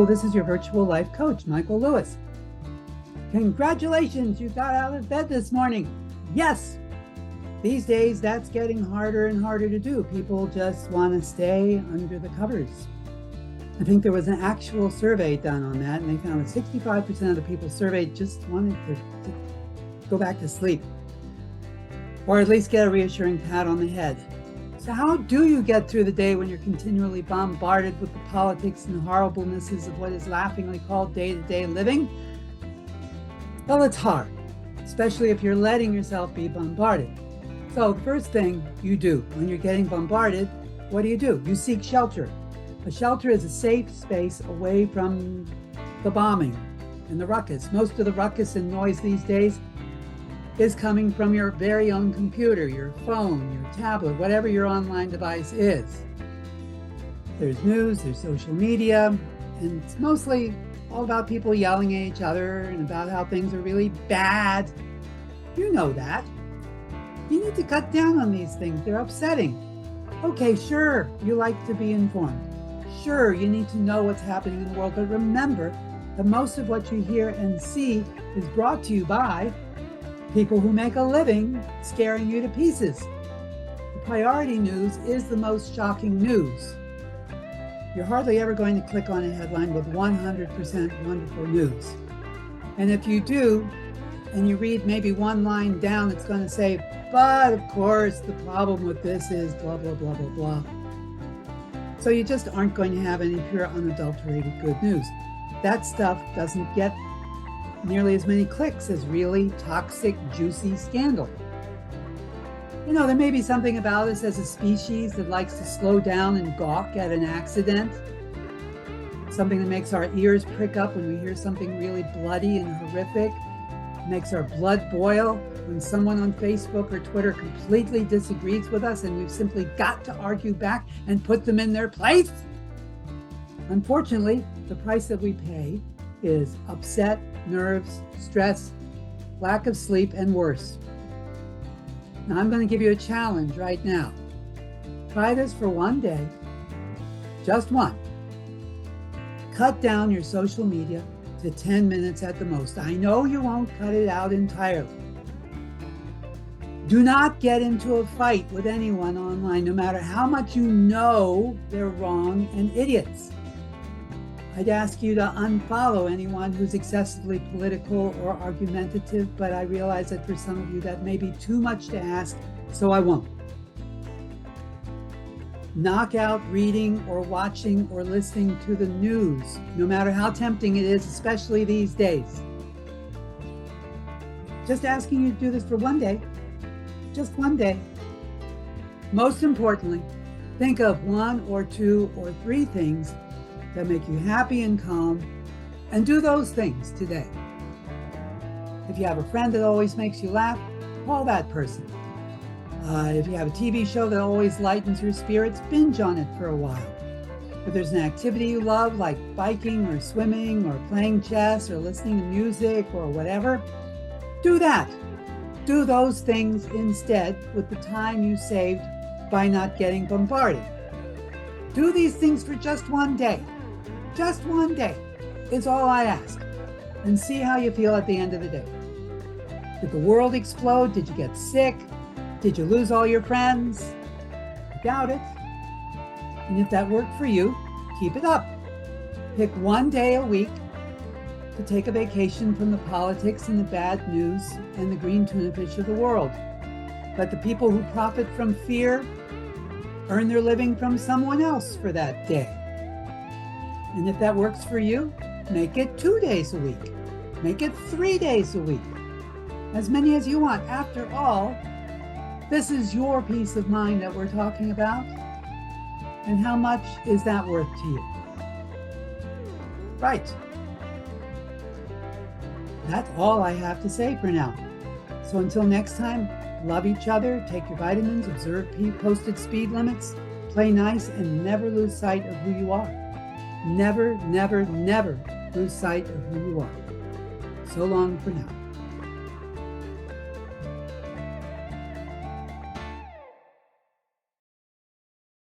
Hello, this is your virtual life coach, Michael Lewis. Congratulations, you got out of bed this morning. Yes, these days that's getting harder and harder to do. People just want to stay under the covers. I think there was an actual survey done on that, and they found that 65% of the people surveyed just wanted to go back to sleep, or at least get a reassuring pat on the head. So how do you get through the day when you're continually bombarded with the politics and horriblenesses of what is laughingly called day-to-day living? Well, it's hard, especially if you're letting yourself be bombarded. So the first thing you do when you're getting bombarded, what do? You seek shelter. A shelter is a safe space away from the bombing and the ruckus. Most of the ruckus and noise these days is coming from your very own computer, your phone, your tablet, whatever your online device is. There's news, there's social media, and it's mostly all about people yelling at each other and about how things are really bad. You know that. You need to cut down on these things. They're upsetting. Okay, sure, you like to be informed. Sure, you need to know what's happening in the world, but remember that most of what you hear and see is brought to you by people who make a living scaring you to pieces. The priority news is the most shocking news. You're hardly ever going to click on a headline with 100% wonderful news. And if you do, and you read maybe one line down, it's going to say, but of course, the problem with this is blah, blah, blah, blah, blah. So you just aren't going to have any pure, unadulterated good news. That stuff doesn't get nearly as many clicks as really toxic, juicy scandal. You know, there may be something about us as a species that likes to slow down and gawk at an accident. Something that makes our ears prick up when we hear something really bloody and horrific. Makes our blood boil when someone on Facebook or Twitter completely disagrees with us and we've simply got to argue back and put them in their place. Unfortunately, the price that we pay is upset, nerves, stress, lack of sleep, and worse. Now I'm going to give you a challenge right now. Try this for one day, just one. Cut down your social media to 10 minutes at the most. I know you won't cut it out entirely. Do not get into a fight with anyone online, no matter how much you know they're wrong and idiots. I'd ask you to unfollow anyone who's excessively political or argumentative, but I realize that for some of you that may be too much to ask, so I won't. Knock out reading or watching or listening to the news, no matter how tempting it is, especially these days. Just asking you to do this for one day, just one day. Most importantly, think of one or two or three things that make you happy and calm, and do those things today. If you have a friend that always makes you laugh, call that person. If you have a TV show that always lightens your spirits, binge on it for a while. If there's an activity you love, like biking or swimming or playing chess or listening to music or whatever, do that. Do those things instead with the time you saved by not getting bombarded. Do these things for just one day. Just one day is all I ask. And see how you feel at the end of the day. Did the world explode? Did you get sick? Did you lose all your friends? I doubt it. And if that worked for you, keep it up. Pick one day a week to take a vacation from the politics and the bad news and the green tuna fish of the world. Let the people who profit from fear earn their living from someone else for that day. And if that works for you, make it 2 days a week. Make it 3 days a week. As many as you want. After all, this is your peace of mind that we're talking about. And how much is that worth to you? Right. That's all I have to say for now. So until next time, love each other, take your vitamins, observe posted speed limits, play nice, and never lose sight of who you are. Never, never, never lose sight of who you are. So long for now.